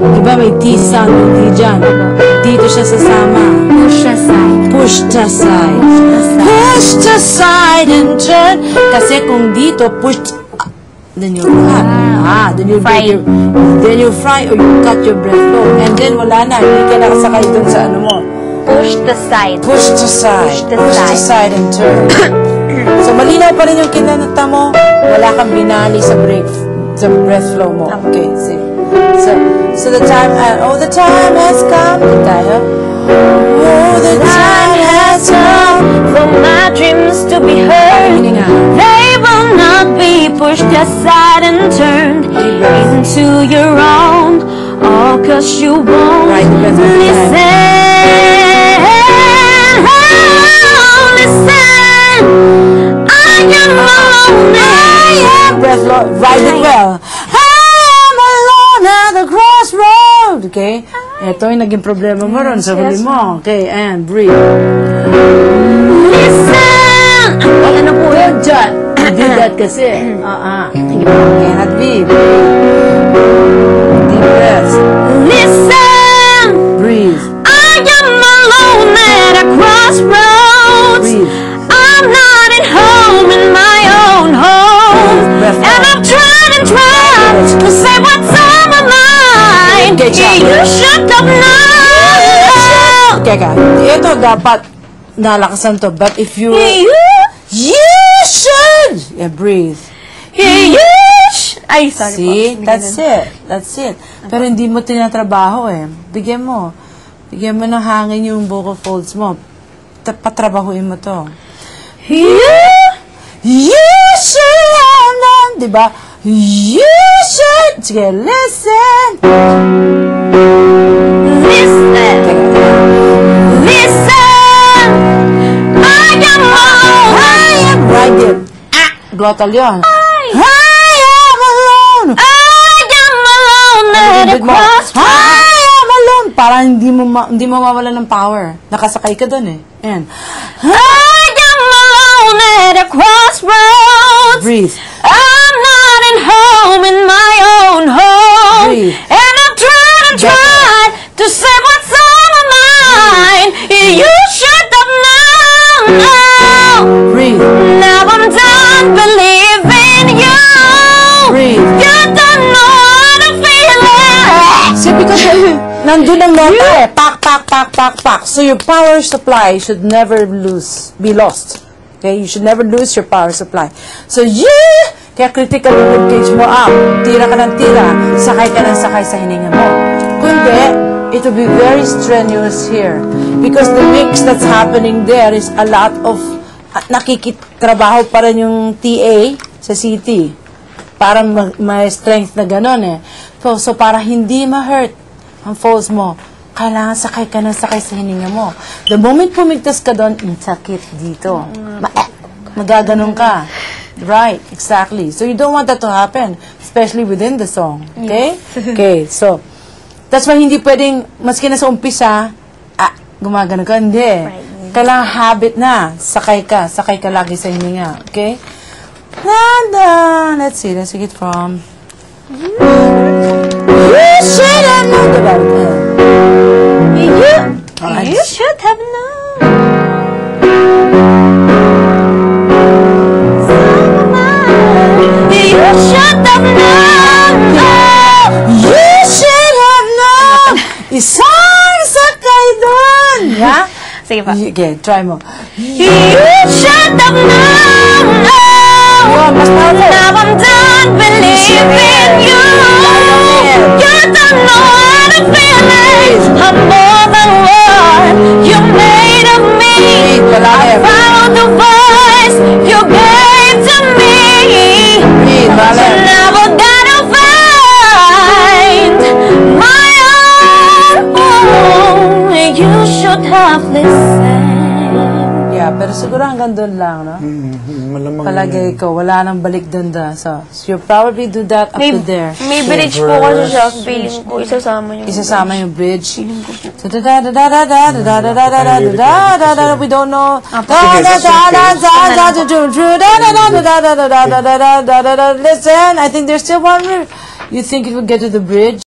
Diba may T sound yung T dyan? Dito siya sasama. Push aside. Push aside. Push aside and turn. Kasi kung dito, push, then you cut. Then you fry. Then you fry or you cut your breath low. And then wala na. Hindi ka nakasakay dun sa ano mo. Push the side. Push aside. Push aside and turn. So, malinaw pa rin yung kinanta mo. Wala kang binali sa breath flow mo. Okay, see. So the time, the time has come. Tayo. Oh, the time has come For my dreams to be heard. They will not be pushed aside and turned into your own. All cause you won't listen. Write it well. I am alone at the crossroad. Okay? Ito yung naging problema mo ron sa huli mo. Okay, and breathe. Listen! Okay na po yun. Do that kasi. Cannot be. Deep breath. Listen! Breathe. I am alone at a crossroads. Breathe. I'm not at home in my own home. And I'm trying to say what's on my mind. You should have known. Teka, ito dapat nalakasan to. But if you... You should! Yeah, breathe. Ay, sorry See? po. That's it. That's it. Pero hindi mo tinatrabaho eh. Bigyan mo. Bigyan mo ng hangin yung vocal folds mo. Patrabahuin mo to. You should have known. Diba? You should. Sige, listen. Listen. Listen. I am alone. Right there. Glottal yun. I am alone. I am alone at a crossroads. I am alone. Parang hindi mo mawala ng power. Nakasakay ka dun eh. Ayan. I am alone at a crossroads. Breathe. I'm not at home in my own home. Breathe. And I'm trying to say what's on my mind. You should have known. Breathe. Now I'm done believing you. Breathe. You don't know how to feel it. See, because nandun ang nota eh. Pak. So your power supply should never be lost. Okay? You should never lose your power supply. So kaya critical yung ribcage mo up. Tira ka ng tira. Sakay ka ng sakay sa hininga mo. Kundi, it will be very strenuous here. Because the mix that's happening there is a lot of nakikitrabaho pa rin yung TA sa CT. Para may strength na gano'n eh. So para hindi ma-hurt ang folds mo, kailangan sakay ka ng sakay sa hininga mo. The moment pumigtas ka doon, sakit dito. Magaganon ka. Right, exactly. So you don't want that to happen, especially within the song. Okay? Okay, so that's why hindi pwedeng, maski na sa umpisa, gumagano ka. Hindi. Kailangan habit na. Sakay ka lagi sa hininga. Okay? Let's see, let's take it from... You should have known about it. You should have known. You should have known. You should have known. Isang sakay doon. Yeah? Sige pa. Okay, try mo. You should have known. Mas powerful. Now I'm done believing you. You don't know how to feel it. I'm more than what you made of me. I found the voice you gave to me. So now I gotta find my own. You should have listened. Yeah, pero siguro hanggang doon lang, no? Malamang Palagay ko, wala nang balik doon da. So you probably do that up to there. May bridge po kasi siya. Feeling ko, isasama niyo. Isasama yung bridge. So we don't know. Listen, I think there's still one more. You think it will get to the bridge?